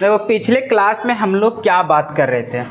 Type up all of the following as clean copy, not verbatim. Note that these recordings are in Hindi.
देखो पिछले क्लास में हम लोग क्या बात कर रहे थे,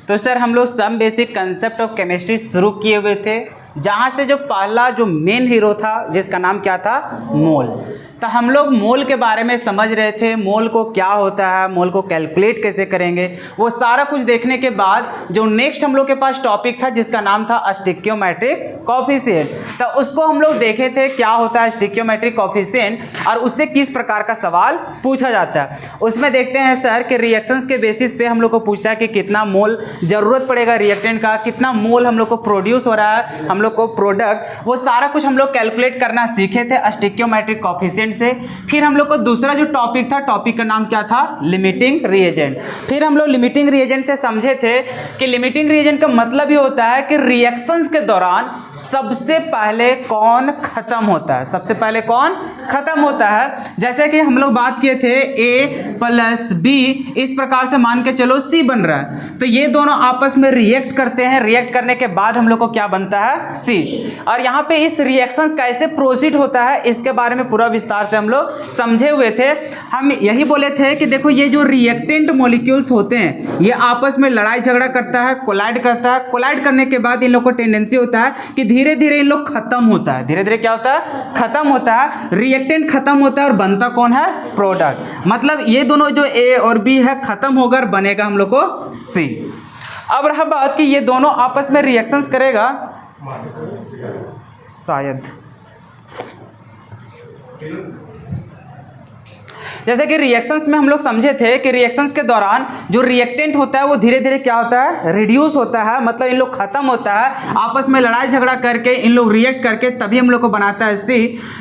तो सर हम लोग some basic concept of chemistry शुरू किए हुए थे, जहाँ से जो पहला जो मेन हीरो था जिसका नाम क्या था, मोल। तो हम लोग मोल के बारे में समझ रहे थे, मोल को क्या होता है, मोल को कैलकुलेट कैसे करेंगे, वो सारा कुछ देखने के बाद जो नेक्स्ट हम लोग के पास टॉपिक था जिसका नाम था स्टिक्योमेट्रिक कोफिशिएंट, तो उसको हम लोग देखे थे क्या होता है स्टिक्योमेट्रिक कोफिशिएंट और उससे किस प्रकार का सवाल पूछा जाता है। उसमें देखते हैं सर कि रिएक्शंस के बेसिस पे हम लोग को पूछता है कि कितना मोल ज़रूरत पड़ेगा रिएक्टेंट का, कितना मोल हम लोग को प्रोड्यूस हो रहा है हम लोग को प्रोडक्ट, वो सारा कुछ हम लोग कैलकुलेट करना सीखे थे स्टिक्योमेट्रिक कोफिशिएंट से। फिर हम लोग को दूसरा जो टॉपिक था, टॉपिक का नाम क्या था, लिमिटिंग रिएजेंट। फिर हम लोग लिमिटिंग रिएजेंट से समझे थे कि लिमिटिंग रिएजेंट का मतलब ये होता है कि रिएक्शंस के दौरान सबसे पहले कौन खत्म होता है, सबसे पहले कौन खत्म होता है। जैसे कि हम लोग बात किए थे A + B, इस प्रकार से मान के चलो C बन रहा है, तो ये दोनों आपस में रिएक्ट करते हैं, रिएक्ट करने के बाद हम लोग को क्या बनता है, C। और यहाँ पे इस रिएक्शन कैसे प्रोसीड होता है इसके बारे में पूरा विस्तार से हम लोग समझे हुए थे। हम यही बोले थे कि देखो ये जो रिएक्टेंट मॉलिक्यूल्स होते हैं ये आपस में लड़ाई झगड़ा करता है, कोलाइड करता है, कोलाइड करने के बाद इन लोग को टेंडेंसी होता है कि धीरे धीरे इन लोग खत्म होता है, धीरे धीरे क्या होता है, खत्म होता है, रिएक्टेंट खत्म होता है और बनता कौन है, प्रोडक्ट। मतलब ये दोनों जो A और B है खत्म होकर बनेगा हम लोग को C। अब रहा बात कि ये दोनों आपस में रिएक्शंस करेगा, शायद जैसे कि रिएक्शंस में हम लोग समझे थे कि रिएक्शंस के दौरान जो रिएक्टेंट होता है वो धीरे धीरे क्या होता है, रिड्यूस होता है, मतलब इन लोग खत्म होता है, आपस में लड़ाई झगड़ा करके इन लोग रिएक्ट करके तभी हम लोग को बनाता है C।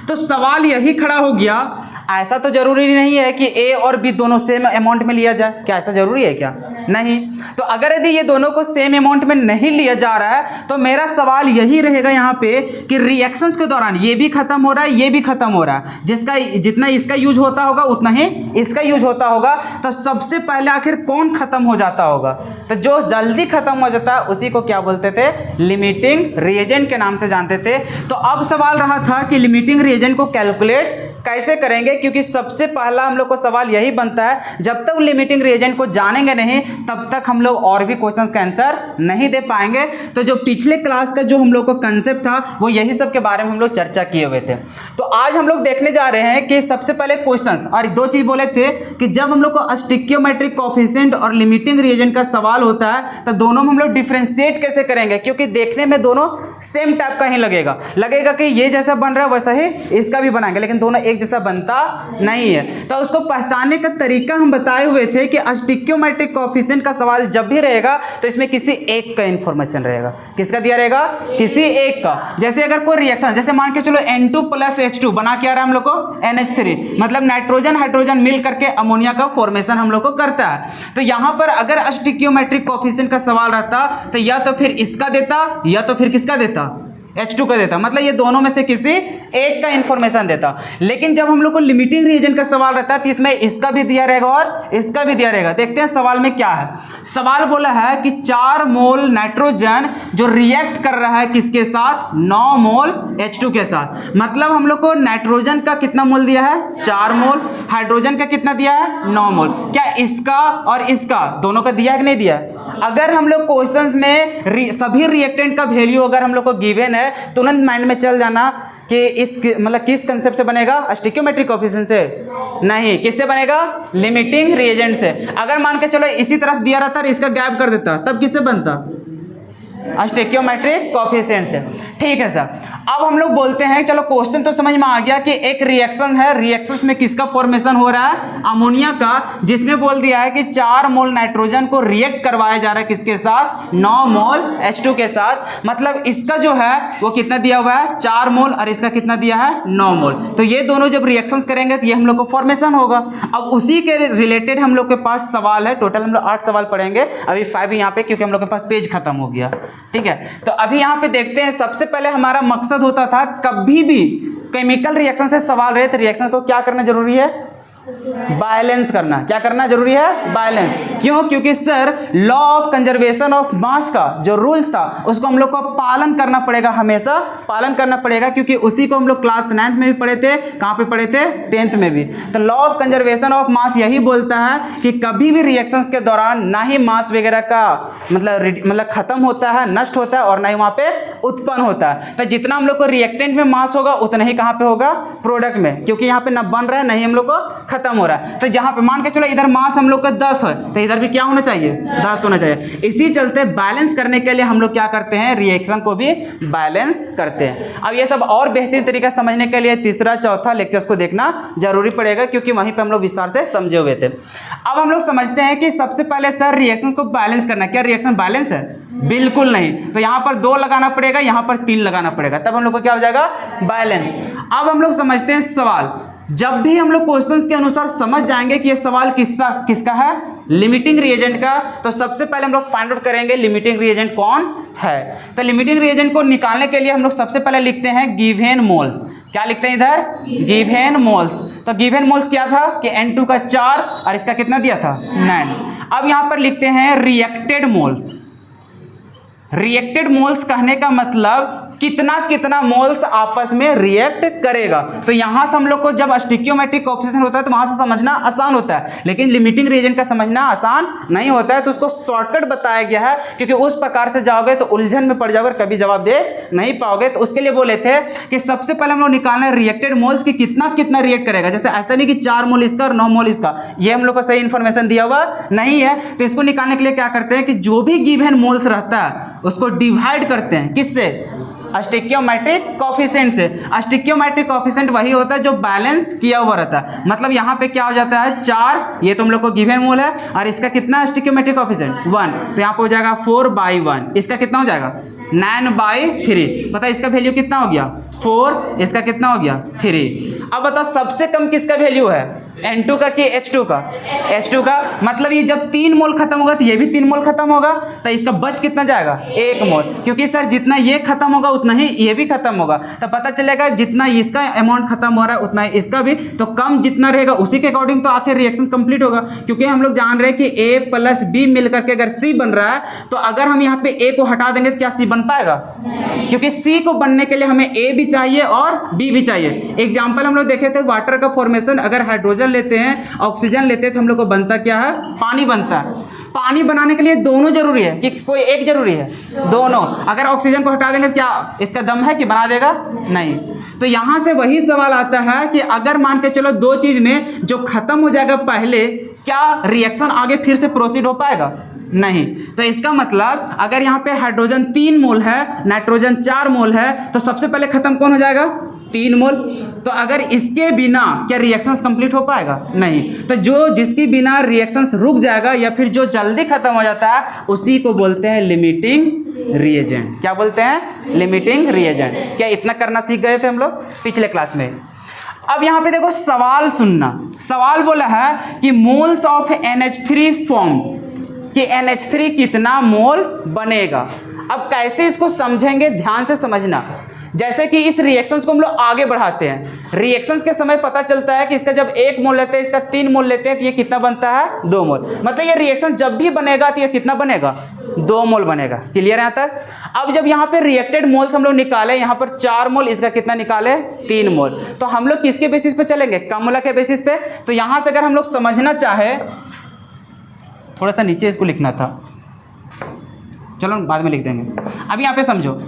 तो सवाल यही खड़ा हो गया, ऐसा तो जरूरी नहीं है कि A और B दोनों सेम अमाउंट में लिया जाए, क्या ऐसा जरूरी है क्या, नहीं। तो अगर यदि ये दोनों को सेम अमाउंट में नहीं लिया जा रहा है तो मेरा सवाल यही रहेगा यहाँ पे कि रिएक्शंस के दौरान ये भी खत्म हो रहा है, ये भी खत्म हो रहा है, जिसका जितना इसका यूज होता होगा उतना ही इसका यूज होता होगा, तो सबसे पहले आखिर कौन खत्म हो जाता होगा, तो जो जल्दी खत्म हो जाता है उसी को क्या बोलते थे, लिमिटिंग रिएजेंट के नाम से जानते थे। तो अब सवाल रहा था कि लिमिटिंग रिएजेंट को कैलकुलेट कैसे करेंगे, क्योंकि सबसे पहला हम लोग को सवाल यही बनता है, जब तक लिमिटिंग रिएजेंट को जानेंगे नहीं तब तक हम लोग और भी क्वेश्चंस का आंसर नहीं दे पाएंगे। तो जो पिछले क्लास का जो हम लोग को कंसेप्ट था वो यही सब के बारे में हम लोग चर्चा किए हुए थे। तो आज हम लोग देखने जा रहे हैं कि सबसे पहले क्वेश्चंस, और दो चीज बोले थे कि जब हम लोग को स्टिक्योमेट्रिक कोफिशिएंट और लिमिटिंग रिएजेंट का सवाल होता है तो दोनों में हम लोग डिफरेंशिएट कैसे करेंगे, क्योंकि देखने में दोनों सेम टाइप का ही लगेगा कि ये जैसा बन रहा है वैसा ही इसका भी बनाएंगे, लेकिन दोनों एक जैसा बनता नहीं है। तो उसको पहचानने का तरीका हम बताए हुए थे कि स्टिक्योमेट्रिक कोफिशिएंट का सवाल जब भी रहेगा तो इसमें किसी एक का इंफॉर्मेशन रहेगा, किसका दिया रहेगा, किसी एक का। जैसे अगर कोई रिएक्शन, जैसे मान के चलो N2 + H2 बना के आ रहा है हम लोग को NH3, मतलब नाइट्रोजन हाइड्रोजन मिल करके अमोनिया का फॉर्मेशन हम लोग को करता है। तो यहां पर अगर स्टिक्योमेट्रिक कोफिशिएंट का सवाल रहता तो या तो फिर इसका देता या तो फिर किसका देता, H2 का देता, मतलब ये दोनों में से किसी एक का इंफॉर्मेशन देता। लेकिन जब हम लोग को लिमिटिंग रिएजेंट का सवाल रहता है तो इसमें इसका भी दिया रहेगा और इसका भी दिया रहेगा। देखते हैं सवाल में क्या है। सवाल बोला है कि 4 मोल नाइट्रोजन जो रिएक्ट कर रहा है किसके साथ, 9 मोल H2 के साथ। मतलब हम लोग को नाइट्रोजन का कितना मोल दिया है, 4 मोल, हाइड्रोजन का कितना दिया है, 9 मोल। क्या इसका और इसका दोनों का दिया है कि नहीं दिया है? अगर हम लोग क्वेश्चंस में सभी रिएक्टेंट का वैल्यू अगर हम लोग को गिवन है, तुरंत माइंड में चल जाना कि इस मतलब किस कंसेप्ट से बनेगा, स्टिक्योमेट्रिक कोफिशिएंट से नहीं, किससे बनेगा, लिमिटिंग रिएजेंट से। अगर मान के चलो इसी तरह दिया रहता और इसका गैप कर देता तब किससे बनता, स्टिक्योमेट्रिक कोफिशिएंट से। ठीक है सर, अब हम लोग बोलते हैं, चलो क्वेश्चन तो समझ में आ गया कि एक रिएक्शन है, रिएक्शंस में किसका फॉर्मेशन हो रहा है, अमोनिया का, जिसमें बोल दिया है कि 4 मोल नाइट्रोजन को रिएक्ट करवाया जा रहा है किसके साथ, 9 मोल H2 के साथ। मतलब इसका जो है वो कितना दिया हुआ है, 4 मोल, और इसका कितना दिया है, 9 मोल। तो ये दोनों जब रिएक्शंस करेंगे तो ये हम लोग को फॉर्मेशन होगा। अब उसी के रिलेटेड हम लोग के पास सवाल है, टोटल हम लोग 8 सवाल पढ़ेंगे, अभी 5 यहाँ पे क्योंकि हम लोग के पास पेज खत्म हो गया। ठीक है, तो अभी यहाँ पे देखते हैं। सबसे पहले हमारा मकसद होता था, कभी भी केमिकल रिएक्शन से सवाल रहे तो रिएक्शन को क्या करना जरूरी है, बैलेंस करना। क्या करना जरूरी है? बैलेंस। क्यों? क्योंकि sir law of conservation of mass का जो रूल्स था उसको हम लोग को पालन करना पड़ेगा, हमेशा पालन करना पड़ेगा, क्योंकि उसी को हम लोग क्लास 9th में भी पढ़े थे। कहाँ पे पढ़े थे? 10th में भी। तो law of conservation of mass यही बोलता है कि कभी भी रिएक्शंस के दौरान ना ही मास वगैरह का मतलब खत्म होता है, नष्ट होता है, और ना ही वहाँ पे उत्पन्न होता है। तो जितना हम लोग को रिएक्टेंट में मास होगा उतना ही कहाँ पे होगा? प्रोडक्ट में, क्योंकि यहाँ पे ना बन रहा है नहीं हम लोग को खत्म हो रहा है। तो जहाँ पे मान के चलो इधर मास हम लोग का 10 है तो इधर भी क्या होना चाहिए? 10 होना चाहिए। इसी चलते बैलेंस करने के लिए हम लोग क्या करते हैं? रिएक्शन को भी बैलेंस करते हैं। अब ये सब और बेहतरीन तरीका समझने के लिए तीसरा चौथा लेक्चर्स को देखना जरूरी पड़ेगा, क्योंकि वहीं पे हम लोग विस्तार से समझे हुए थे। अब हम लोग समझते हैं कि सबसे पहले सर रिएक्शंस को बैलेंस करना। क्या रिएक्शन बैलेंस है? बिल्कुल नहीं। तो यहाँ पर 2 लगाना पड़ेगा, यहाँ पर 3 लगाना पड़ेगा, तब हम लोग को क्या हो जाएगा? बैलेंस। अब हम लोग समझते हैं सवाल। जब भी हम लोग क्वेश्चंस के अनुसार समझ जाएंगे कि ये सवाल किसका है? लिमिटिंग रिएजेंट का। तो सबसे पहले हम लोग फाइंड आउट करेंगे लिमिटिंग रिएजेंट कौन है। तो लिमिटिंग रिएजेंट को निकालने के लिए हम लोग सबसे पहले लिखते हैं गिवन मोल्स। क्या लिखते हैं इधर? Given moles. तो गिवन मोल्स क्या था कि N2 का 4 और इसका कितना दिया था? 9। अब यहाँ पर लिखते हैं रिएक्टेड मोल्स। रिएक्टेड मोल्स कहने का मतलब कितना मोल्स आपस में रिएक्ट करेगा। तो यहां से हम लोग को जब स्टिकियोमेट्रिक कोएफिशिएंट होता है तो वहां से समझना आसान होता है, लेकिन लिमिटिंग रिएजेंट का समझना आसान नहीं होता है। तो उसको शॉर्टकट बताया गया है, क्योंकि उस प्रकार से जाओगे तो उलझन में पड़ जाओगे और कभी जवाब दे नहीं पाओगे। तो उसके लिए बोले थे कि सबसे पहले हम लोग निकालना है रिएक्टेड मोल्स की कितना रिएक्ट करेगा। जैसे ऐसा नहीं कि 4 मोल इसका और 9 मोल इसका, ये हम लोग को सही इन्फॉर्मेशन दिया हुआ नहीं है। तो इसको निकालने के लिए क्या करते हैं कि जो भी गिवन मोल्स रहता है उसको डिवाइड करते हैं। किससे? स्टिकियोमेट्रिक कोएफिशिएंट से। स्टिकियोमेट्रिक कोएफिशिएंट वही होता है जो बैलेंस किया हुआ रहता है। मतलब यहाँ पे क्या हो जाता है? 4, ये तो हम लोग को गिवन मोल है, और इसका कितना स्टिकियोमेट्रिक कोएफिशिएंट? 1। तो यहाँ पे हो जाएगा 4/1। इसका कितना हो जाएगा? 9/3। पता है इसका वैल्यू कितना हो गया? 4। इसका कितना हो गया? 3। अब बताओ सबसे कम किसका वैल्यू है? N2 का कि H2 का? H2 का। मतलब ये जब 3 मोल खत्म होगा तो ये भी 3 मोल खत्म होगा, तो इसका बच कितना जाएगा? 1 मोल। क्योंकि सर जितना ये खत्म होगा उतना ही ये भी खत्म होगा, तो पता चलेगा जितना इसका अमाउंट खत्म हो रहा है उतना ही इसका भी। तो कम जितना रहेगा उसी के अकॉर्डिंग तो आखिर रिएक्शन कंप्लीट होगा। क्योंकि हम लोग जान रहे हैं कि A + B मिलकर के अगर C बन रहा है, तो अगर हम यहाँ पे A को हटा देंगे तो क्या C बन पाएगा? क्योंकि C को बनने के लिए हमें A भी चाहिए और B भी चाहिए। एग्जाम्पल हम लोग देखे थे वाटर का फॉर्मेशन। अगर हाइड्रोजन लेते हैं, ऑक्सीजन लेते हैं, तो हम लोग को बनता क्या है? पानी बनता है। पानी बनाने के लिए दोनों जरूरी है कि कोई एक जरूरी है? दोनों। अगर ऑक्सीजन को हटा देंगे क्या इसका दम है कि बना देगा? नहीं। तो यहां से वही सवाल आता है कि अगर मान के चलो 2 चीज में जो खत्म हो जाएगा पहले, क्या रिएक्शन आगे फिर से प्रोसीड हो पाएगा? नहीं। तो इसका मतलब अगर यहाँ पे हाइड्रोजन 3 मोल है, नाइट्रोजन 4 मोल है, तो सबसे पहले खत्म कौन हो जाएगा? 3 मोल। तो अगर इसके बिना क्या रिएक्शंस कंप्लीट हो पाएगा? नहीं। तो जो जिसके बिना रिएक्शंस रुक जाएगा या फिर जो जल्दी खत्म हो जाता है उसी को बोलते हैं लिमिटिंग रिएजेंट। क्या बोलते हैं? Limiting reagent. क्या इतना करना सीख गए थे हम लोग पिछले क्लास में? अब यहाँ पे देखो सवाल सुनना। सवाल बोला है कि मोल्स ऑफ NH3 फॉर्म, कि NH3 कितना मोल बनेगा। अब कैसे इसको समझेंगे, ध्यान से समझना। जैसे कि इस रिएक्शंस को हम लोग आगे बढ़ाते हैं, रिएक्शंस के समय पता चलता है कि इसका जब 1 मोल लेते हैं, इसका 3 मोल लेते हैं, तो ये कितना बनता है? 2 मोल। मतलब ये रिएक्शन जब भी बनेगा तो ये कितना बनेगा? 2 मोल बनेगा। क्लियर है यहाँ तक? अब जब यहाँ पे रिएक्टेड मोल्स हम लोग निकाले, यहाँ पर 4 मोल, इसका कितना निकाले? 3 मोल। तो हम लोग किसके बेसिस पे चलेंगे? कॉमूला के बेसिस पे। तो यहाँ से अगर हम लोग समझना चाहे, थोड़ा सा नीचे इसको लिखना था, चलो बाद में लिख देंगे। अब यहाँ पे समझो,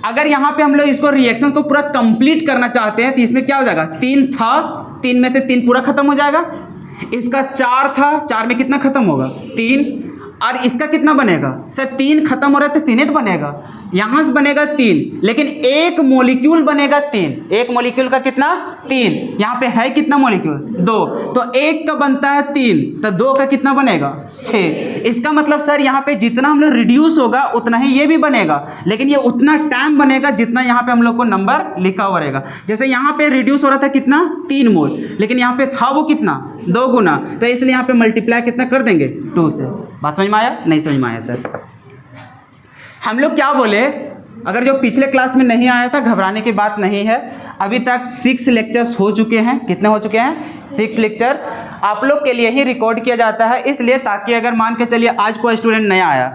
अगर यहाँ पे हम लोग इसको रिएक्शन को पूरा कंप्लीट करना चाहते हैं तो इसमें क्या हो जाएगा? 3 था, 3 में से 3 पूरा खत्म हो जाएगा। इसका 4 था, 4 में कितना खत्म होगा? 3। और इसका कितना बनेगा? सर 3 खत्म हो रहा है तो 3 ही तो बनेगा। यहाँ से बनेगा 3, लेकिन एक मॉलिक्यूल बनेगा 3। एक मॉलिक्यूल का कितना? 3। यहाँ पे है कितना मॉलिक्यूल? 2। तो एक का बनता है 3, तो 2 का कितना बनेगा? 6। इसका मतलब सर यहाँ पे जितना हम लोग रिड्यूस होगा उतना ही ये भी बनेगा, लेकिन ये उतना टाइम बनेगा जितना यहाँ पे हम लोग को नंबर लिखा हुआ रहेगा। जैसे यहाँ पे रिड्यूस हो रहा था कितना? 3 मोल, लेकिन यहाँ पे था वो कितना? 2 गुना। तो इसलिए यहाँ पे मल्टीप्लाई कितना कर देंगे? 2 से। बात समझ में आया? नहीं समझ में आया सर? हम लोग क्या बोले अगर जो पिछले क्लास में नहीं आया था घबराने की बात नहीं है। अभी तक 6 लेक्चर्स हो चुके हैं। कितने हो चुके हैं? 6 लेक्चर आप लोग के लिए ही रिकॉर्ड किया जाता है, इसलिए ताकि अगर मान के चलिए आज कोई स्टूडेंट नया आया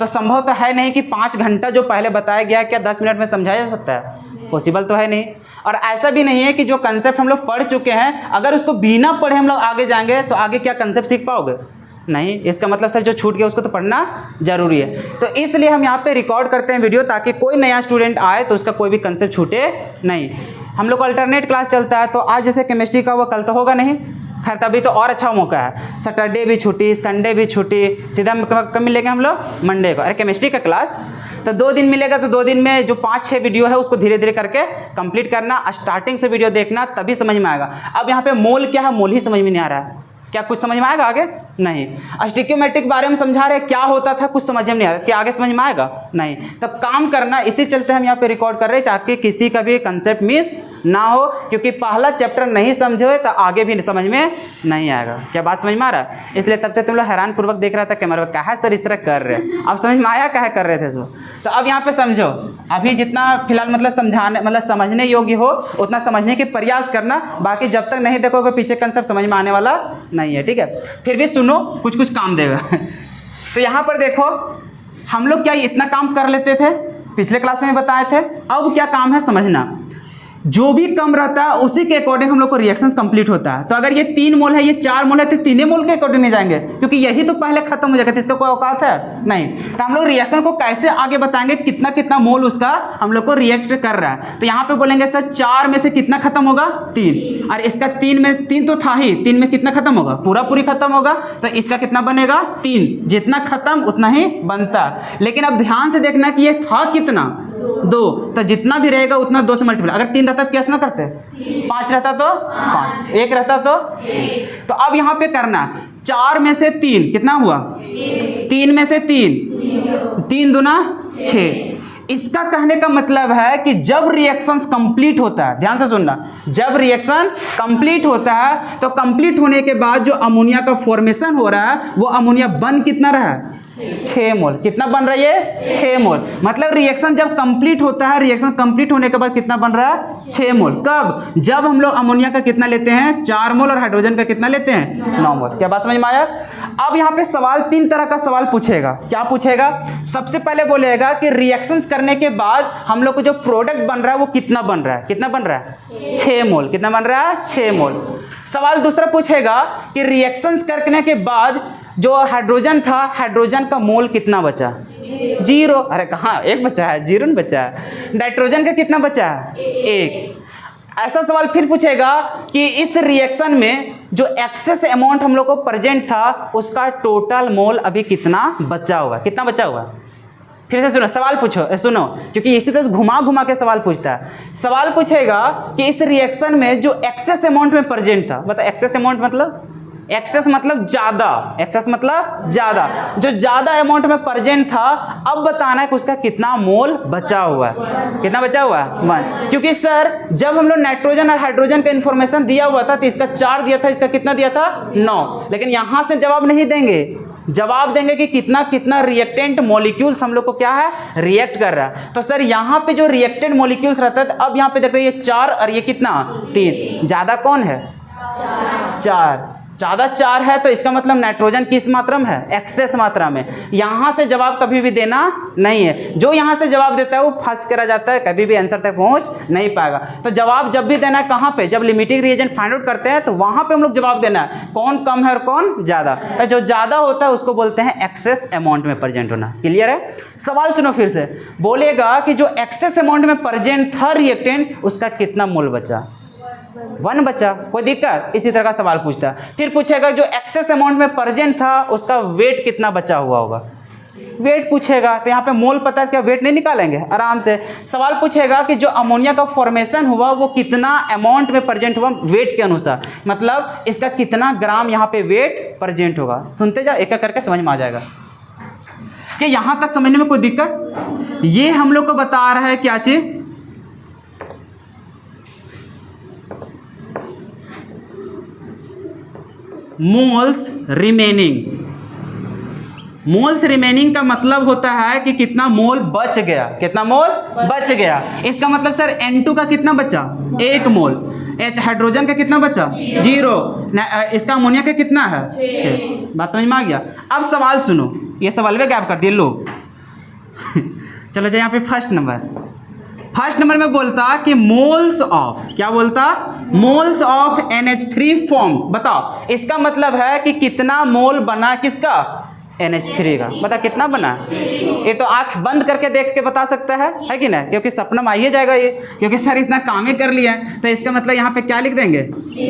तो संभव तो है नहीं कि 5 घंटा जो पहले बताया गया क्या 10 मिनट में समझाया जा सकता है? पॉसिबल तो है नहीं। और ऐसा भी नहीं है कि जो कंसेप्ट हम लोग पढ़ चुके हैं अगर उसको बिना पढ़े हम लोग आगे जाएंगे तो आगे क्या कंसेप्ट सीख पाओगे? नहीं। इसका मतलब सर जो छूट गया उसको तो पढ़ना जरूरी है। तो इसलिए हम यहाँ पे रिकॉर्ड करते हैं वीडियो, ताकि कोई नया स्टूडेंट आए तो उसका कोई भी कंसेप्ट छूटे नहीं। हम लोग को अल्टरनेट क्लास चलता है, तो आज जैसे केमिस्ट्री का वो कल तो होगा नहीं। खैर तभी तो और अच्छा मौका है। सैटरडे भी छुट्टी, संडे भी छुट्टी, सीधा कब मिलेंगे हम लोग? मंडे को। अरे केमिस्ट्री का क्लास तो 2 दिन मिलेगा, तो 2 दिन में जो 5-6 वीडियो है उसको धीरे धीरे करके कंप्लीट करना, स्टार्टिंग से वीडियो देखना, तभी समझ में आएगा। अब यहाँ पे मोल क्या है, मोल ही समझ में नहीं आ रहा है। क्या कुछ समझ में आएगा आगे? नहीं। स्टिक्योमेट्रिक बारे में समझा रहे क्या होता था, कुछ समझ में नहीं आ रहा। क्या आगे समझ में आएगा? नहीं। तो काम करना, इसी चलते हम यहाँ पे रिकॉर्ड कर रहे हैं ताकि किसी का भी कंसेप्ट मिस ना हो, क्योंकि पहला चैप्टर नहीं समझे तो आगे भी समझ में नहीं आएगा। क्या बात समझ में आ रहा है? इसलिए तब से तुम लोग हैरान पूर्वक देख रहा था कैमरा में, कहा सर इस तरह कर रहे हैं। अब समझ में आया कहा कर रहे थे इसको? तो अब यहाँ पे समझो, अभी जितना फिलहाल मतलब समझाने मतलब समझने योग्य हो उतना समझने के प्रयास करना, बाकी जब तक नहीं देखोगे पीछे कंसेप्ट समझ में आने वाला नहीं है। ठीक है, फिर भी सुनो, कुछ कुछ काम देगा। तो यहाँ पर देखो, हम लोग क्या इतना काम कर लेते थे, पिछले क्लास में बताए थे। अब क्या काम है समझना, जो भी कम रहता है उसी के अकॉर्डिंग हम लोग को रिएक्शंस कंप्लीट होता है। तो अगर ये 3 मोल है, ये 4 मोल है, तो 3 मोल के अकॉर्डिंग नहीं जाएंगे, क्योंकि यही तो पहले खत्म हो जाएगा, तो इसका कोई औकात है नहीं। तो हम लोग रिएक्शन को कैसे आगे बताएंगे, कितना कितना मोल उसका हम लोग को रिएक्ट कर रहा है। तो यहाँ पे बोलेंगे सर 4 में से कितना खत्म होगा? 3। और इसका 3 में 3 तो था ही, 3 में कितना खत्म होगा? पूरी खत्म होगा। तो इसका कितना बनेगा? 3। जितना खत्म उतना ही बनता। लेकिन अब ध्यान से देखना कि ये था कितना? 2। तो जितना भी रहेगा उतना 2 से मल्टीप्लाई। अगर 3 रहता तो कितना करते? 5 रहता तो 5, 1 रहता तो अब यहाँ पे करना 4 में से 3 कितना हुआ? 3 में से 3 दूना 6। इसका कहने का मतलब है कि जब रिएक्शन कंप्लीट होता है, ध्यान से सुनना, जब रिएक्शन कंप्लीट होता है तो कंप्लीट होने के बाद जो अमोनिया का फॉर्मेशन हो रहा है वो अमोनिया बन कितना रहा है? 6 मोल। कितना बन रहा है? 6 मोल। मतलब रिएक्शन जब कंप्लीट होता है, रिएक्शन कंप्लीट होने के बाद कितना बन रहा है? 6 मोल। कब? जब हम लोग अमोनिया का कितना लेते हैं? 4 मोल, और हाइड्रोजन का कितना लेते हैं? 9 मोल। क्या बात समझ में आया? अब यहाँ पे सवाल 3 तरह का सवाल पूछेगा। क्या पूछेगा? सबसे पहले बोलेगा कि रिएक्शंस करने के बाद हम लोग को जो प्रोडक्ट बन रहा है वो कितना बन रहा है? कितना बन रहा है? 6 मोल। कितना बन रहा है? 6 मोल। सवाल दूसरा पूछेगा कि रिएक्शंस करने के बाद जो हाइड्रोजन था, हाइड्रोजन का मोल कितना बचा? 0। अरे कहाँ, 1 बचा है, 0 नहीं बचा है। नाइट्रोजन का कितना बचा है? 1। ऐसा सवाल फिर पूछेगा कि इस रिएक्शन में जो एक्सेस अमाउंट हम लोग को प्रेजेंट था उसका टोटल मोल अभी कितना बचा हुआ? कितना बचा हुआ? फिर से सुनो, सवाल पूछो, सुनो, क्योंकि इसी तरह घुमा घुमा के सवाल पूछता है। सवाल पूछेगा कि इस रिएक्शन में जो एक्सेस अमाउंट में प्रेजेंट था, बता एक्सेस अमाउंट मतलब? एक्सेस मतलब ज्यादा, एक्सेस मतलब ज्यादा, जो ज्यादा अमाउंट में प्रेजेंट था, अब बताना है कि उसका कितना मोल बचा हुआ है। कितना बचा हुआ है? 1। क्योंकि सर जब हम लोग नाइट्रोजन और हाइड्रोजन का इंफॉर्मेशन दिया हुआ था तो इसका 4 दिया था, इसका कितना दिया था? 9। लेकिन यहां से जवाब नहीं देंगे, जवाब देंगे कि कितना कितना रिएक्टेंट मॉलिक्यूल्स हम लोग को क्या है? रिएक्ट कर रहा है। तो सर यहाँ पे जो रिएक्टेंट मॉलिक्यूल्स रहता है, तो अब यहाँ पे देखो ये 4 और ये कितना? 3। ज्यादा कौन है? 4। ज़्यादा 4 है, तो इसका मतलब नाइट्रोजन किस मात्रा में है? एक्सेस मात्रा में। यहाँ से जवाब कभी भी देना नहीं है। जो यहाँ से जवाब देता है वो फंस कर आ जाता है, कभी भी आंसर तक पहुँच नहीं पाएगा। तो जवाब जब भी देना है कहाँ पे? जब लिमिटिंग रिएजेंट फाइंड आउट करते हैं तो वहाँ पे हम लोग जवाब देना है कौन कम है और कौन ज़्यादा। तो जो ज़्यादा होता है उसको बोलते हैं एक्सेस अमाउंट में प्रेजेंट होना। क्लियर है? सवाल सुनो फिर से, बोलेगा कि जो एक्सेस अमाउंट में प्रेजेंट था रिएक्टेंट, उसका कितना मोल बचा? 1 बचा। कोई दिक्कत? इसी तरह का सवाल पूछता है। फिर पूछेगा जो एक्सेस अमाउंट में प्रेजेंट था उसका वेट कितना बचा हुआ होगा? वेट पूछेगा। तो यहाँ पे मोल पता है, क्या वेट नहीं निकालेंगे आराम से। सवाल पूछेगा कि जो अमोनिया का फॉर्मेशन हुआ वो कितना अमाउंट में प्रेजेंट हुआ वेट के अनुसार, मतलब इसका कितना ग्राम यहाँ पे वेट प्रेजेंट होगा। सुनते जाओ, एक एक करके समझ में आ जाएगा। कि यहाँ तक समझने में कोई दिक्कत? ये हम लोग को बता रहा है क्या चीज? Moles remaining. मोल्स रिमेनिंग का मतलब होता है कि कितना मोल बच गया, कितना मोल बच गया। इसका मतलब सर N2 का कितना बचा, 1 मोल। हाइड्रोजन का कितना बचा, 0। इसका अमोनिया का कितना है, 6। बात समझ में आ गया। अब सवाल सुनो, ये सवाल में गैप कर दिए लो। चलो जाए यहाँ पे फर्स्ट नंबर में बोलता कि मोल्स ऑफ, क्या बोलता, मोल्स ऑफ NH3 फॉर्म। बताओ इसका मतलब है कि कितना मोल बना किसका, NH3 का। बता कितना बना, ये तो आंख बंद करके देख के बता सकता है कि नहीं, क्योंकि सपना में आइए जाएगा ये, क्योंकि सर इतना काम ही कर लिया है। तो इसका मतलब यहाँ पे क्या लिख देंगे,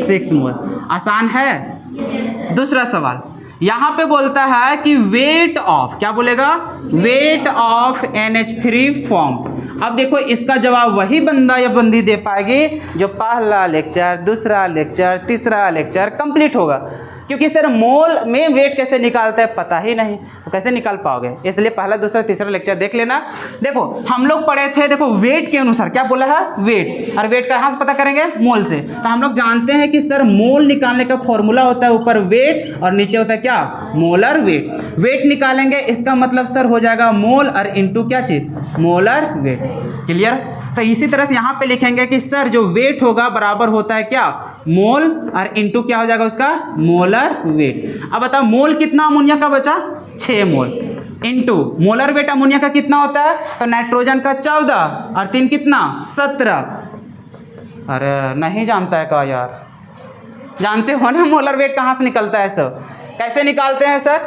6 मोल। आसान है। दूसरा सवाल यहाँ पे बोलता है कि वेट ऑफ, क्या बोलेगा, वेट ऑफ NH3 फॉर्म। अब देखो इसका जवाब वही बंदा या बंदी दे पाएगी जो पहला लेक्चर, दूसरा लेक्चर, तीसरा लेक्चर कंप्लीट होगा। क्योंकि सर मोल में वेट कैसे निकालते हैं पता ही नहीं, तो कैसे निकाल पाओगे। इसलिए पहला, दूसरा, तीसरा लेक्चर देख लेना। देखो हम लोग पढ़े थे, देखो वेट के अनुसार क्या बोला है, वेट। और वेट का कहाँ से पता करेंगे, मोल से। तो हम लोग जानते हैं कि सर मोल निकालने का फॉर्मूला होता है ऊपर वेट और नीचे होता है क्या, मोलर वेट। वेट निकालेंगे इसका मतलब सर हो जाएगा मोल और इंटू क्या चीज, मोलर वेट। क्लियर। तो इसी तरह से यहाँ पे लिखेंगे कि सर जो वेट होगा बराबर होता है क्या, मोल और इंटू क्या हो जाएगा उसका, मोलर वेट। अब बताओ मोल कितना अमोनिया का बचा, 6 मोल, इंटू मोलर वेट अमोनिया का कितना होता है, तो नाइट्रोजन का 14 और 3 कितना, 17। अरे नहीं जानता है क्या यार, जानते हो ना मोलर वेट कहाँ से निकलता है सर, कैसे निकालते हैं सर,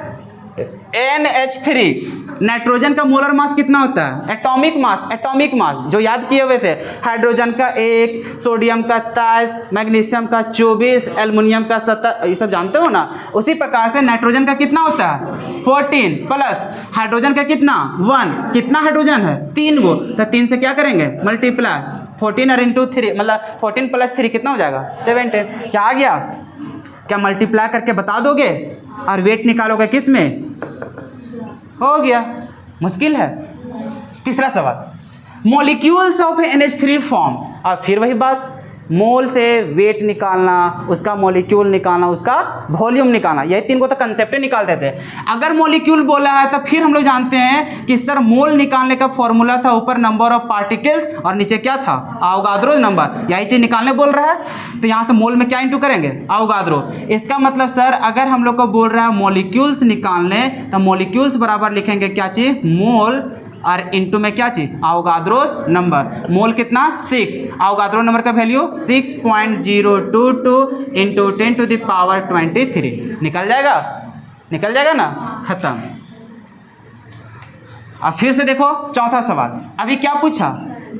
NH3 नाइट्रोजन का मोलर मास कितना होता है, एटॉमिक मास जो याद किए हुए थे, हाइड्रोजन का 1, सोडियम का 23, मैग्नीशियम का 24, एल्युमिनियम का 17, ये सब जानते हो ना। उसी प्रकार से नाइट्रोजन का कितना होता है 14 प्लस हाइड्रोजन का कितना 1, कितना हाइड्रोजन है 3 गो, तो 3 से क्या करेंगे मल्टीप्लाई, 14 और इंटू 3 मतलब 14 प्लस 3 कितना हो जाएगा 17। क्या आ गया, क्या मल्टीप्लाई करके बता दोगे और वेट निकालोगे किस में, हो गया, मुश्किल है। तीसरा सवाल मॉलिक्यूल्स ऑफ NH3 फॉर्म, और फिर वही बात, मोल से वेट निकालना, उसका मॉलिक्यूल निकालना, उसका वॉल्यूम निकालना, यही 3 को तो कंसेप्ट निकालते थे। अगर मॉलिक्यूल बोला है तो फिर हम लोग जानते हैं कि सर मोल निकालने का फॉर्मूला था ऊपर नंबर ऑफ पार्टिकल्स और नीचे क्या था, अवोगाद्रो नंबर, यही चीज निकालने बोल रहा है। तो यहाँ से मोल में क्या इंटू करेंगे, अवोगाद्रो। इसका मतलब सर अगर हम लोग को बोल रहा है मॉलिक्यूल्स निकालने, तो मॉलिक्यूल्स बराबर लिखेंगे क्या चीज, मोल और इंटू में क्या चीज, अवोगाद्रोस नंबर। मोल कितना 6, अवोगाद्रो नंबर का value 6.022 into 10 to the power 23। निकल जाएगा ना, खत्म। अब फिर से देखो चौथा सवाल, अभी क्या पूछा,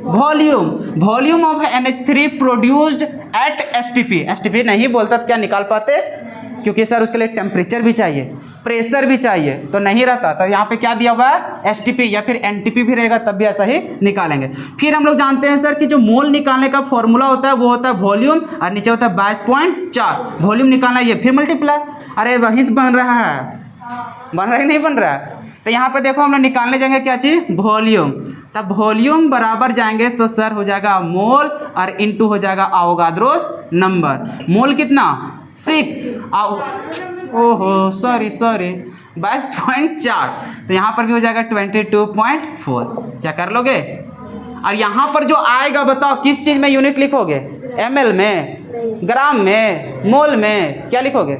volume of NH3 produced at STP नहीं बोलता तो क्या निकाल पाते, क्योंकि सर उसके लिए टेम्परेचर भी चाहिए, प्रेशर भी चाहिए, तो नहीं रहता। तो यहाँ पे क्या दिया हुआ है STP या फिर NTP भी रहेगा तब भी ऐसा ही निकालेंगे। फिर हम लोग जानते हैं सर कि जो मोल निकालने का फॉर्मूला होता है वो होता है वॉल्यूम और नीचे होता है 22.4। वॉल्यूम निकालना ये फिर मल्टीप्लाई, अरे वही से बन रहा है नहीं बन रहा है। तो यहाँ पे देखो हम लोग निकालने जाएंगे क्या चीज़, वॉल्यूम। तब वॉल्यूम बराबर जाएंगे तो सर हो जाएगा मोल और इंटू हो जाएगा अवोगाद्रोस नंबर। मोल कितना 6, ओहो सॉरी 22.4, तो यहाँ पर भी हो जाएगा 22.4। क्या कर लोगे, और यहाँ पर जो आएगा बताओ किस चीज़ में यूनिट लिखोगे, ml में, ग्राम में, मोल में, क्या लिखोगे,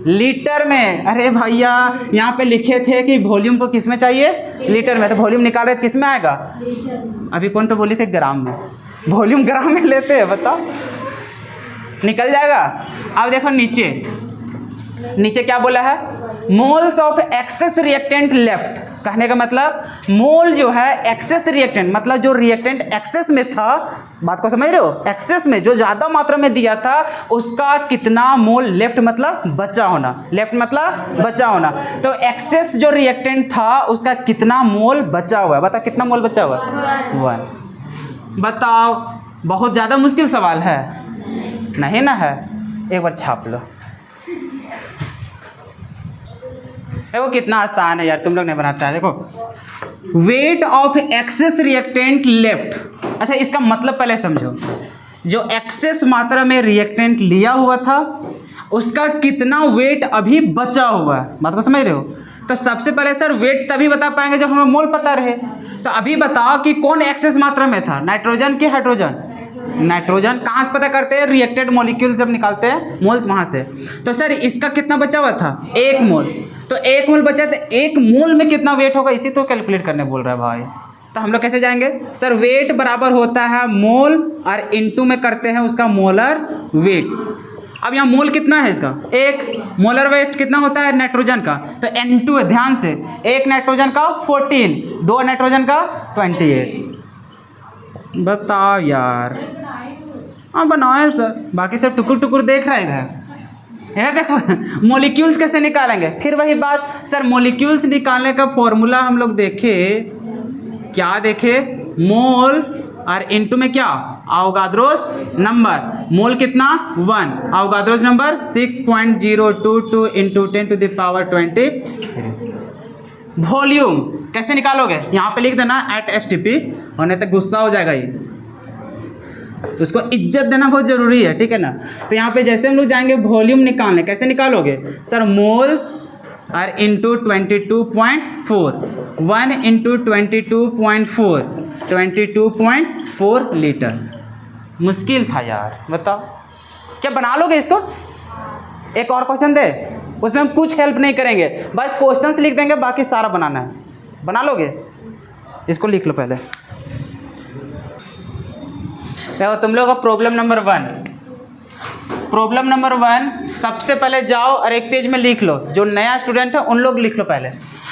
लीटर में। अरे भैया यहाँ पे लिखे थे कि वॉल्यूम को किस में चाहिए, लीटर में, तो वॉल्यूम निकाल रहे तो किस में आएगा, अभी कौन तो बोली थे ग्राम में, वॉल्यूम ग्राम में लेते हैं, बताओ निकल जाएगा। अब देखो नीचे क्या बोला है, moles of excess reactant left. कहने का मतलब मोल जो है एक्सेस रिएक्टेंट, मतलब जो रिएक्टेंट एक्सेस में था, बात को समझ रहे हो, एक्सेस में जो ज़्यादा मात्रा में दिया था उसका कितना मोल लेफ्ट मतलब बचा होना, लेफ्ट मतलब बचा होना। तो एक्सेस जो रिएक्टेंट था उसका कितना मोल बचा हुआ है, बताओ कितना मोल बचा हुआ है, 1। बताओ बहुत ज़्यादा मुश्किल सवाल है नहीं ना है, एक बार छाप लो। देखो कितना आसान है यार, तुम लोग नहीं बनाता है। देखो weight of excess reactant left, अच्छा इसका मतलब पहले समझो, जो एक्सेस मात्रा में रिएक्टेंट लिया हुआ था उसका कितना वेट अभी बचा हुआ है, बात को समझ रहे हो। तो सबसे पहले सर वेट तभी बता पाएंगे जब हमें मोल पता रहे। तो अभी बताओ कि कौन एक्सेस मात्रा में था, नाइट्रोजन की हाइड्रोजन? नाइट्रोजन। कहाँ से पता करते हैं? रिएक्टेड मॉलिक्यूल जब निकालते हैं मोल वहाँ से। तो सर इसका कितना बचा हुआ था? 1 मोल। तो 1 मोल बचा, तो 1 मोल में कितना वेट होगा इसी तो कैलकुलेट करने बोल रहा है भाई। तो हम लोग कैसे जाएंगे सर? वेट बराबर होता है मोल और इनटू में करते हैं उसका मोलर वेट। अब यहाँ मोल कितना है इसका? 1। मोलर वेट कितना होता है नाइट्रोजन का? तो N2 है, ध्यान से। 1 नाइट्रोजन का 14, 2 नाइट्रोजन का 28। बताओ यार। हाँ बनाए सर, बाकी सब टुकुर टुकुर देख रहा है इधर। यह देखो मॉलिक्यूल्स कैसे निकालेंगे। फिर वही बात सर, मॉलिक्यूल्स निकालने का फॉर्मूला हम लोग देखे, क्या देखे? मोल और इनटू में क्या? अवोगाद्रोस नंबर। मोल कितना? 1। अवोगाद्रोस नंबर 6.022 इंटू 10⁻20। वॉल्यूम कैसे निकालोगे? यहाँ पे लिख देना @STP, और नहीं तो गुस्सा हो जाएगा ये। तो उसको इज्जत देना बहुत जरूरी है, ठीक है ना। तो यहाँ पे जैसे हम लोग जाएंगे वॉल्यूम निकालने, कैसे निकालोगे सर? मोल और इंटू 22.4, 1 इंटू 22.4, 22.4 लीटर। मुश्किल था यार, बताओ क्या बना लोगे इसको? एक और क्वेश्चन दे, उसमें हम कुछ हेल्प नहीं करेंगे, बस क्वेश्चंस लिख देंगे, बाकी सारा बनाना है। बना लोगे? इसको लिख लो पहले। देखो तुम लोग का प्रॉब्लम नंबर 1, प्रॉब्लम नंबर 1 सबसे पहले जाओ और एक पेज में लिख लो। जो नया स्टूडेंट है उन लोग लिख लो पहले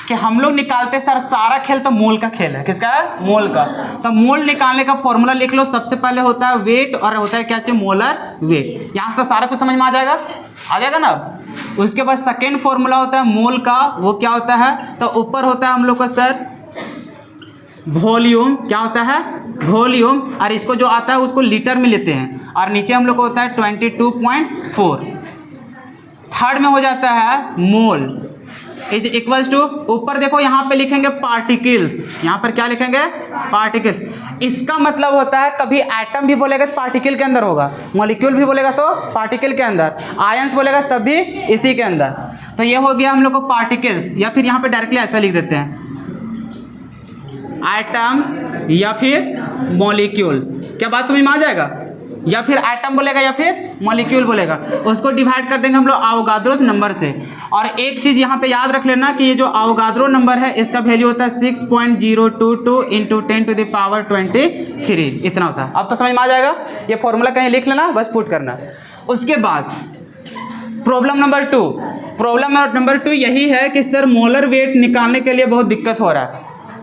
कि हम लोग निकालते सर सारा खेल तो मोल का खेल है। किसका है? मोल का। तो मोल निकालने का फॉर्मूला लिख लो। सबसे पहले होता है वेट और होता है क्या चाहिए? Molar weight. यहाँ से तो सारा कुछ समझ में आ जाएगा ना। उसके बाद सेकेंड फॉर्मूला होता है मोल का, वो क्या होता है? तो ऊपर होता है हम लोग का सर वॉल्यूम। क्या होता है? वॉल्यूम। और इसको जो आता है उसको लीटर में लेते हैं, और नीचे हम लोग को होता है 22.4। थर्ड में हो जाता है मोल इज इक्वल्स टू, ऊपर देखो यहाँ पे लिखेंगे पार्टिकल्स। यहाँ पर क्या लिखेंगे? पार्टिकल्स। इसका मतलब होता है कभी एटम भी बोलेगा तो पार्टिकल के अंदर होगा, मॉलिक्यूल भी बोलेगा तो पार्टिकल के अंदर, आयंस बोलेगा तब भी इसी के अंदर। तो ये हो गया हम लोग को पार्टिकल्स, या फिर यहाँ पे डायरेक्टली ऐसा लिख देते हैं एटम या फिर मॉलिक्यूल। क्या बात समझ में आ जाएगा? या फिर एटम बोलेगा या फिर मॉलिक्यूल बोलेगा। उसको डिवाइड कर देंगे हम लोग अवोगाद्रोस नंबर से। और एक चीज़ यहाँ पे याद रख लेना कि ये जो अवोगाद्रो नंबर है इसका वैल्यू होता है 6.022 इंटू 10⁻23। इतना होता है। अब तो समझ में आ जाएगा। ये फॉर्मूला कहीं लिख लेना, बस पुट करना। उसके बाद प्रॉब्लम नंबर 2, प्रॉब्लम नंबर 2 यही है कि सर मोलर वेट निकालने के लिए बहुत दिक्कत हो रहा है।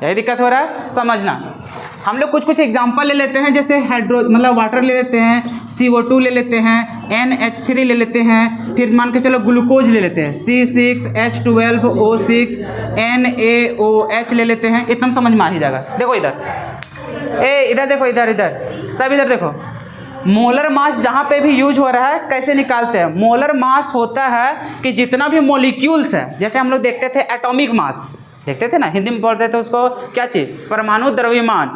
यही दिक्कत हो रहा है, समझना। हम लोग कुछ एग्जांपल ले लेते हैं, जैसे मतलब वाटर ले लेते हैं, CO2 ले लेते हैं, NH3 ले लेते हैं, फिर मान के चलो ग्लूकोज ले लेते हैं, C6H12O6 NaOH ले लेते हैं। इतना समझ में आ ही जाएगा। देखो इधर, इधर देखो, इधर सब इधर देखो। मोलर मास जहाँ पे भी यूज हो रहा है कैसे निकालते हैं? मोलर मास होता है कि जितना भी मॉलिक्यूल्स है, जैसे हम लोग देखते थे एटॉमिक मास, देखते थे ना, हिंदी में बोलते थे उसको क्या चीज़? परमाणु द्रव्यमान।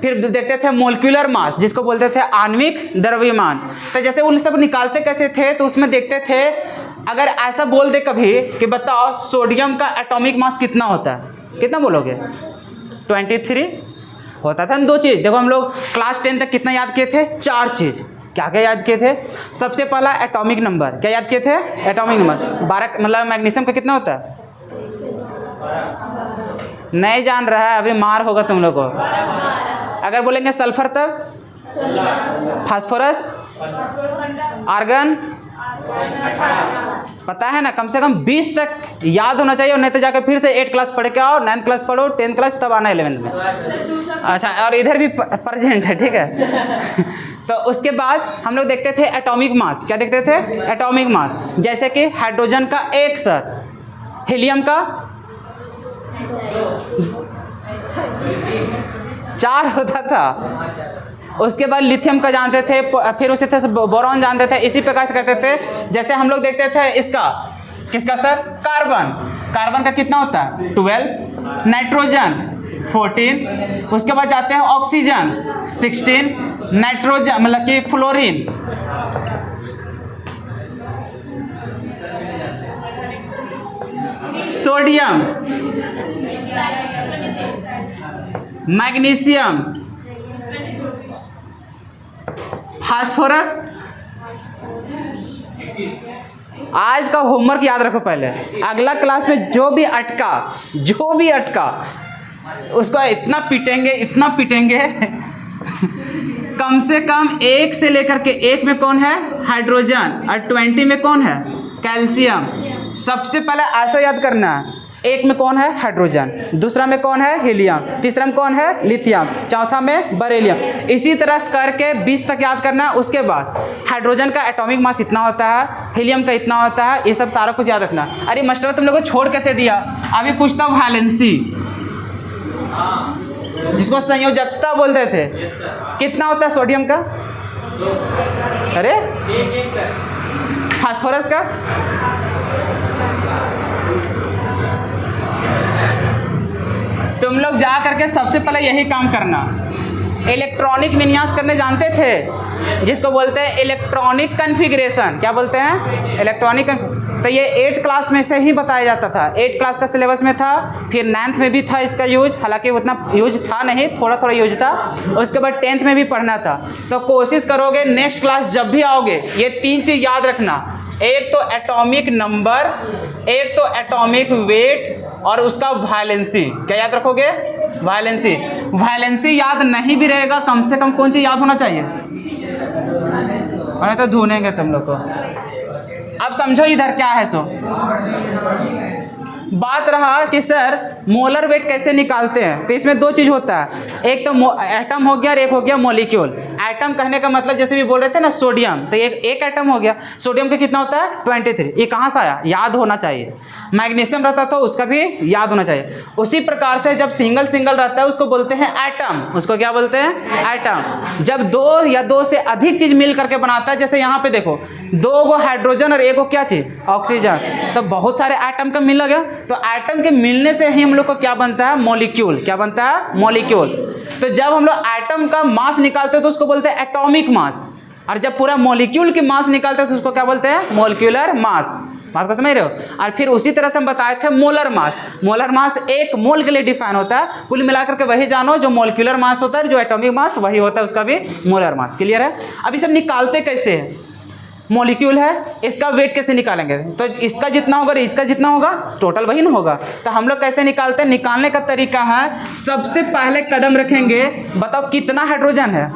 फिर देखते थे मोलिकुलर मास, जिसको बोलते थे आणविक द्रव्यमान। तो जैसे उन सब निकालते कैसे थे, तो उसमें देखते थे, अगर ऐसा बोल दे कभी कि बताओ सोडियम का एटॉमिक मास कितना होता है, कितना बोलोगे? 23 होता था। 2 चीज़ देखो, हम लोग क्लास 10 तक कितना याद किए थे? 4 चीज़। क्या क्या याद किए थे? सबसे पहला एटॉमिक नंबर। क्या याद किए थे? Atomic number. 12 मतलब मैग्नीशियम का कितना होता है? नहीं जान रहा है, अभी मार होगा तुम लोग को। अगर बोलेंगे सल्फर तब? फास्फोरस, आर्गन, पता है ना, कम से कम 20 तक याद होना चाहिए, और नहीं तो जाकर फिर से 8 क्लास पढ़ के आओ, 9th क्लास पढ़ो, 10th क्लास, तब आना 11th में। अच्छा, और इधर भी प्रेजेंट है, ठीक है। तो उसके बाद हम लोग देखते थे एटॉमिक मास। क्या देखते थे? Atomic mass. जैसे कि हाइड्रोजन का 1 सर, हीलियम का 4 होता था। उसके बाद लिथियम का जानते थे, फिर उसी तरह से बोरॉन जानते थे। इसी प्रकार से करते थे। जैसे हम लोग देखते थे इसका, किसका सर? कार्बन। कार्बन का कितना होता है? 12। नाइट्रोजन 14। उसके बाद जाते हैं ऑक्सीजन 16। नाइट्रोजन मतलब कि फ्लोरीन 16। Sodium, magnesium, phosphorus. आज का होमवर्क याद रखो पहले, अगला क्लास में जो भी अटका उसको इतना पीटेंगे कम से कम 1 से लेकर के 1 में कौन है? हाइड्रोजन, और 20 में कौन है? कैल्शियम। सबसे पहले ऐसा याद करना है, 1 में कौन है? हाइड्रोजन, दूसरा में कौन है? हीलियम, तीसरा में कौन है? लिथियम, चौथा में बेरिलियम। इसी तरह से करके 20 तक याद करना है। उसके बाद हाइड्रोजन का एटॉमिक मास इतना होता है, हीलियम का इतना होता है, ये सब सारा कुछ याद रखना। अरे मास्टर तुम लोगों को छोड़ कैसे दिया? अभी पूछता हूँ वैलेंसी, जिसको संयोजकता बोलते थे, कितना होता है सोडियम का? अरे फास्फोरस का? तुम लोग जा करके सबसे पहले यही काम करना। इलेक्ट्रॉनिक विन्यास करने जानते थे, जिसको बोलते हैं इलेक्ट्रॉनिक कॉन्फ़िगरेशन। क्या बोलते हैं? इलेक्ट्रॉनिक। तो ये 8 क्लास में से ही बताया जाता था, 8 क्लास का सिलेबस में था, फिर 9th में भी था इसका यूज, हालांकि उतना यूज था नहीं, थोड़ा थोड़ा यूज था। उसके बाद 10th में भी पढ़ना था। तो कोशिश करोगे नेक्स्ट क्लास जब भी आओगे ये 3 चीज़ याद रखना, एक तो एटॉमिक नंबर, एक तो एटॉमिक वेट, और उसका वैलेंसी। क्या याद रखोगे? वैलेंसी याद नहीं भी रहेगा, कम से कम कौन चीज़ याद होना चाहिए? अरे तो ढूंढेंगे तुम लोग को। अब समझो इधर क्या है। सो बात रहा कि सर मोलर वेट कैसे निकालते हैं, तो इसमें 2 चीज़ होता है, एक तो एटम हो गया और एक हो गया मॉलिक्यूल। एटम कहने का मतलब जैसे भी बोल रहे थे ना सोडियम, तो एक एटम हो गया। सोडियम का कितना होता है? 23। ये कहाँ से आया? याद होना चाहिए। मैग्नीशियम रहता तो उसका भी याद होना चाहिए। उसी प्रकार से जब सिंगल रहता है उसको बोलते हैं एटम। उसको क्या बोलते हैं? एटम। जब 2 या 2 से अधिक चीज़ मिल करके बनाता है, जैसे यहाँ पे देखो 2 गो हाइड्रोजन और 1 गो क्या चीज़? ऑक्सीजन, तो बहुत सारे एटम का मिल गया। तो एटम के मिलने से ही हम लोग को क्या बनता है? मॉलिक्यूल। क्या बनता है? मॉलिक्यूल। तो जब हम लोग एटम का मास निकालते हैं तो उसको बोलते हैं एटॉमिक मास, और जब पूरा मॉलिक्यूल की मास निकालते हैं तो उसको क्या बोलते हैं? Molecular mass. बात को समझ रहे हो? और फिर उसी तरह से हम बताए थे मोलर मास। मोलर मास 1 मोल के लिए डिफाइन होता है। कुल मिलाकर के वही जानो, जो मॉलिक्यूलर मास होता है, जो एटॉमिक मास वही होता है, उसका भी मोलर मास। क्लियर है? अब इसे निकालते कैसे हैं? मॉलिक्यूल है, इसका वेट कैसे निकालेंगे? तो इसका जितना होगा और इसका जितना होगा, टोटल वही ना होगा। तो हम लोग कैसे निकालते हैं? निकालने का तरीका है, सबसे पहले कदम रखेंगे, बताओ कितना हाइड्रोजन है?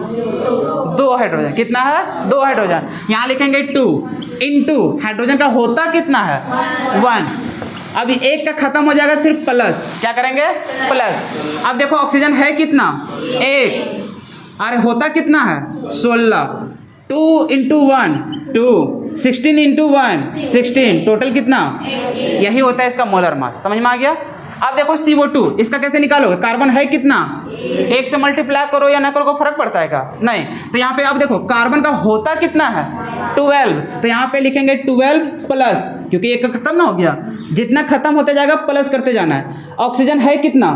2 हाइड्रोजन। कितना है? 2 हाइड्रोजन। यहाँ लिखेंगे 2 इंटू हाइड्रोजन का होता कितना है? 1। अभी 1 का खत्म हो जाएगा, फिर प्लस। क्या करेंगे? प्लस। अब देखो ऑक्सीजन है कितना? 1। अरे होता कितना है? 16। 2 इंटू 1 2, 16 इंटू 1 16, टोटल कितना? यही होता है इसका मोलर मास। समझ में आ गया? अब देखो CO2, इसका कैसे निकालोगे? कार्बन है कितना? 1 से मल्टीप्लाई करो या ना करो को फर्क पड़ता है क्या? नहीं। तो यहाँ पे आप देखो कार्बन का होता कितना है? 12। तो यहाँ पे लिखेंगे 12 प्लस, क्योंकि 1 का खत्म ना हो गया, जितना खत्म होते जाएगा प्लस करते जाना है। ऑक्सीजन है कितना?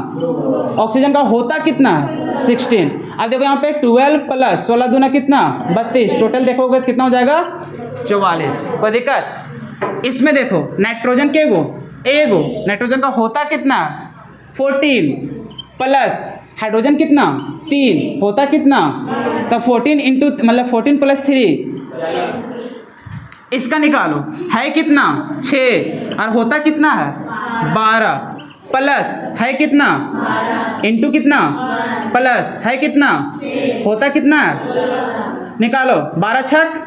ऑक्सीजन का होता कितना है? 16। अब देखो यहाँ पे 12 प्लस 16 दूना कितना? 32। टोटल देखोगे कितना हो जाएगा? 44। कोई दिक्कत? इसमें देखो नाइट्रोजन के गो? एगो। नाइट्रोजन का होता कितना? 14 प्लस हाइड्रोजन कितना? 3, होता कितना? तो 14 इंटू मतलब 14 प्लस 3, इसका निकालो, है कितना? 6, और होता कितना है? 12 प्लस है कितना? इंटू कितना? प्लस है कितना? होता कितना है? निकालो। 12 छक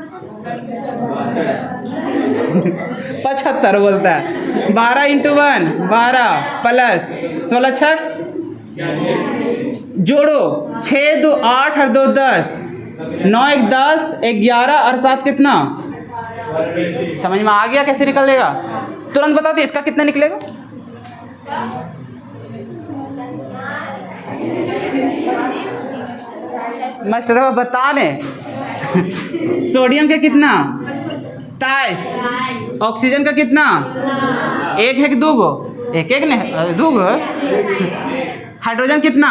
75 बोलता है। 12 इंटू 1 12 प्लस 16 छक जोड़ो, 6 2 8 और 2 10, 9 1 10, 11 और 7 कितना? समझ में आ गया कैसे निकलेगा? तुरंत बता दो इसका कितना निकलेगा? मास्टर बताने। सोडियम का कितना? 23। ऑक्सीजन का कितना? 1 है कि 2 गो? 1 नहीं, 2 गो। हाइड्रोजन कितना?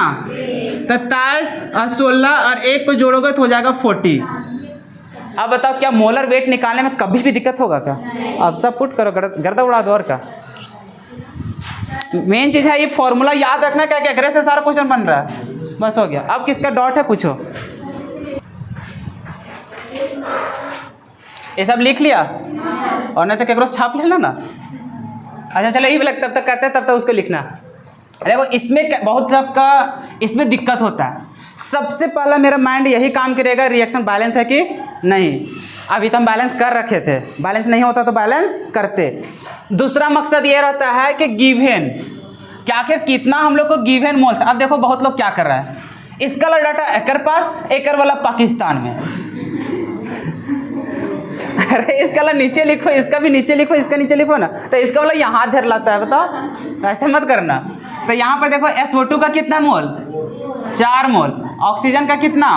27 और 16 और 1 को जोड़ोगे तो हो जाएगा 40। अब बताओ क्या मोलर वेट निकालने में कभी भी दिक्कत होगा क्या? अब सब पुट करो, गर्दा उड़ा दो और क्या। मेन चीज़ है ये फॉर्मूला याद रखना, क्या क्या करे से सारा क्वेश्चन बन रहा है। बस हो गया। अब किसका डॉट है पूछो। ये सब लिख लिया और नहीं तो केकरो छाप लेना ना। अच्छा चलो ये तब तक कहते हैं, तब तक उसको लिखना। देखो इसमें बहुत सबका इसमें दिक्कत होता है। सबसे पहला मेरा माइंड यही काम करेगा, रिएक्शन बैलेंस है कि नहीं। अभी तो हम बैलेंस कर रखे थे, बैलेंस नहीं होता तो बैलेंस करते। दूसरा मकसद ये रहता है कि गिवन, कि आखिर कितना हम लोग को गिवन मोल्स। अब देखो बहुत लोग क्या कर रहा है, इसका वाला डाटा एकर पास, एकर वाला पाकिस्तान में। अरे इसका वाला नीचे लिखो, इसका भी नीचे लिखो, इसका नीचे लिखो ना, तो इसका वाला यहाँ धर लाता है। बताओ, ऐसे मत करना। तो यहाँ पर देखो SO2 का कितना मोल, 4 मोल। ऑक्सीजन का कितना,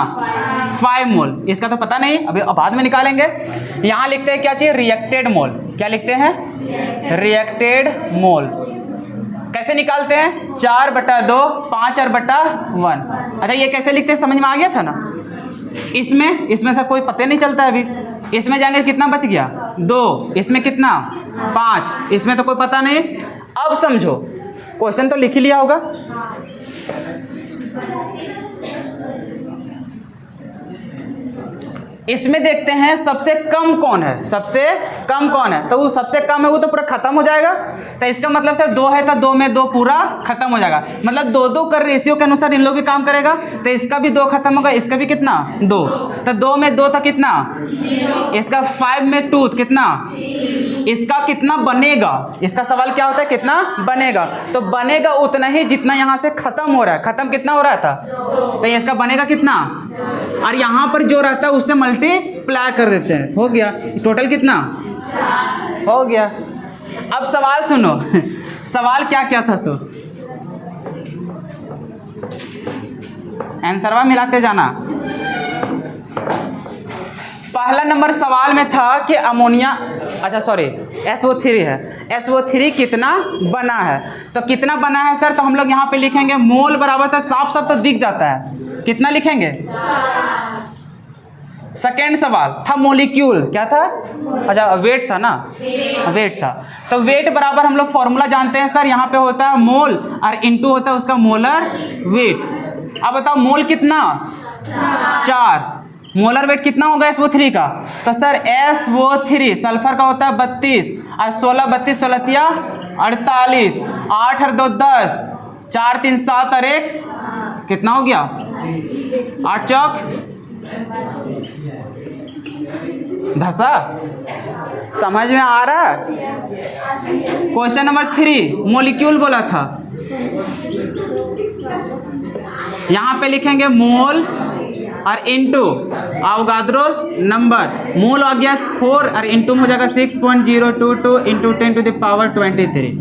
5 मोल। इसका तो पता नहीं, अभी बाद में निकालेंगे। यहाँ लिखते हैं क्या चाहिए, रिएक्टेड मोल। क्या लिखते हैं, रिएक्टेड मोल। कैसे निकालते हैं, 4/2, 5/1। अच्छा ये कैसे लिखते हैं, समझ में आ गया था ना। इसमें से कोई पता नहीं चलता है अभी। इसमें जाएंगे कितना बच गया, 2। इसमें कितना, 5। इसमें तो कोई पता नहीं। अब समझो, क्वेश्चन तो लिख ही लिया होगा। इसमें देखते हैं सबसे कम कौन है, सबसे कम कौन है। तो वो सबसे कम है, वो तो पूरा खत्म हो जाएगा। तो इसका मतलब सर 2 है तो 2 में 2 पूरा खत्म हो जाएगा। मतलब 2-2 कर रेशियो के अनुसार इन लोग भी काम करेगा। तो इसका भी 2 खत्म होगा, इसका भी कितना, 2। तो 2 में 2 था कितना, इसका 5 में 2 कितना, इसका कितना बनेगा। इसका सवाल क्या होता है, कितना बनेगा। तो बनेगा उतना ही जितना यहाँ से खत्म हो रहा है। खत्म कितना हो रहा था, तो इसका बनेगा कितना, और यहाँ पर जो रहता है उससे मल्टीप्लाई कर देते हैं। हो गया, टोटल कितना हो गया। अब सवाल सुनो। सवाल क्या क्या था, सो आंसरवा मिलाते जाना। पहला नंबर सवाल में था कि अमोनिया, अच्छा सॉरी SO3 है, SO3 कितना बना है। तो कितना बना है सर, तो हम लोग यहाँ पे लिखेंगे मोल बराबर था, साफ साफ तो दिख जाता है। कितना लिखेंगे, सेकेंड सवाल था मॉलिक्यूल, क्या था, अच्छा वेट था ना, वेट था। तो वेट बराबर हम लोग फॉर्मूला जानते हैं सर, यहाँ पे होता है मोल और इनटू होता है उसका मोलर वेट। अब बताओ मोल कितना, 4। मोलर वेट कितना होगा SO3 का, तो सर SO3 सल्फर का होता है 32 और 16 32 16 48, 8 और 2 10, 4 3 7 और 1 कितना हो गया, 8 चौक धसा। समझ में आ रहा है। क्वेश्चन नंबर 3 मॉलिक्यूल बोला था, यहाँ पे लिखेंगे मोल और इनटू अवोगाद्रोस नंबर। मोल आ गया 4 और इनटू हो जाएगा 6.022 into 10 to the power 23।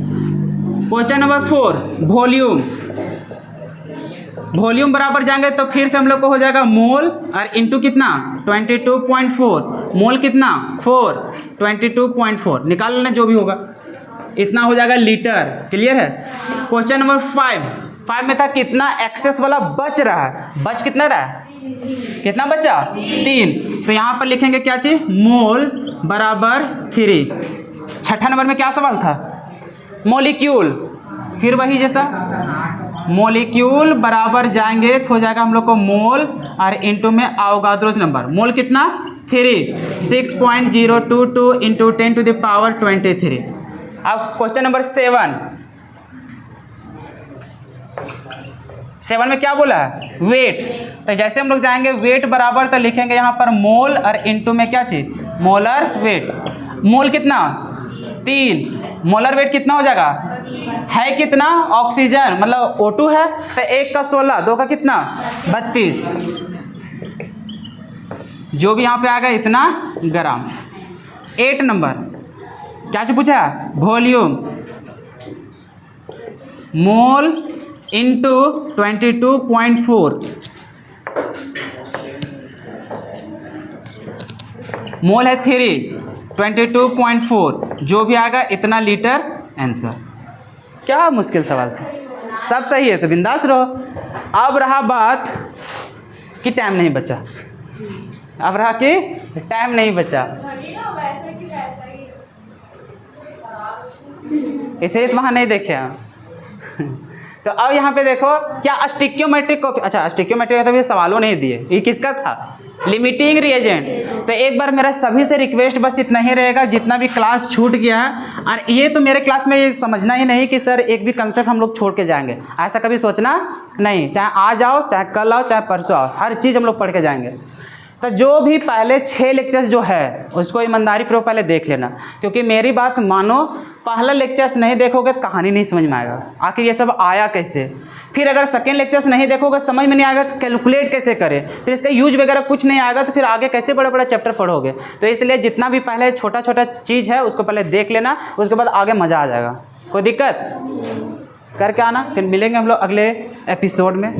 Question number 4 volume. Volume बराबर जाएंगे तो फिर से हम लोग को हो जाएगा मोल और इनटू कितना 22.4। मोल कितना 4, 22.4 निकाल लेना जो भी होगा, इतना हो जाएगा लीटर। क्लियर है। क्वेश्चन नंबर 5 में था कितना एक्सेस वाला बच रहा है। बच कितना रहा है, कितना बचा 3। तो यहाँ पर लिखेंगे क्या चीज, मोल बराबर 3। छठा नंबर में क्या सवाल था, मॉलिक्यूल। फिर वही जैसा मॉलिक्यूल बराबर जाएंगे तो हो जाएगा हम लोग को मोल और इनटू में अवोगाद्रोस नंबर। मोल कितना 3, 6.022 इंटू 10 टू द पावर 23। अब क्वेश्चन नंबर 7 में क्या बोला है, वेट। तो जैसे हम लोग जाएंगे वेट बराबर तो लिखेंगे यहाँ पर मोल और इनटू में क्या चीज, मोलर वेट। मोल कितना 3, मोलर वेट कितना हो जाएगा, है कितना ऑक्सीजन मतलब O2 है, तो 1 का 16, 2 का कितना 32, जो भी यहाँ पे आ गया इतना ग्राम। 8 नंबर क्या चीज पूछा, वॉल्यूम। मोल इंटू 22.4, मोल है 3, 22.4 जो भी आएगा इतना लीटर आंसर। क्या मुश्किल सवाल था, सब सही है तो बिंदास रहो। अब रहा बात कि टाइम नहीं बचा, अब रहा कि टाइम नहीं बचा, इसलिए तो वहाँ नहीं देखे हम। तो अब यहाँ पे देखो क्या स्टिक्योमेट्रिक कॉफी, अच्छा स्टिक्योमेट्रिक तो भी सवालों नहीं दिए, ये किसका था, लिमिटिंग रिएजेंट। तो एक बार मेरा सभी से रिक्वेस्ट बस इतना ही रहेगा, जितना भी क्लास छूट गया है, और ये तो मेरे क्लास में ये समझना ही नहीं कि सर एक भी कंसेप्ट हम लोग छोड़ के जाएंगे, ऐसा कभी सोचना नहीं। चाहे आज आओ, चाहे कल आओ, चाहे परसों आओ, हर चीज़ हम लोग पढ़ के जाएंगे। तो जो भी पहले 6 लेक्चर्स जो है उसको ईमानदारी पूर्वक पहले देख लेना, क्योंकि मेरी बात मानो, पहला लेक्चर्स नहीं देखोगे तो कहानी नहीं समझ में आएगा, आखिर ये सब आया कैसे। फिर अगर सेकेंड लेक्चर्स नहीं देखोगे, समझ में नहीं आएगा कैलकुलेट कैसे करें, फिर इसका यूज वगैरह कुछ नहीं आएगा, तो फिर आगे कैसे बड़ा बड़ा चैप्टर पढ़ोगे। तो इसलिए जितना भी पहले छोटा छोटा चीज़ है उसको पहले देख लेना, उसके बाद आगे मज़ा आ जाएगा। कोई दिक्कत करके आना, फिर मिलेंगे हम लोग अगले एपिसोड में।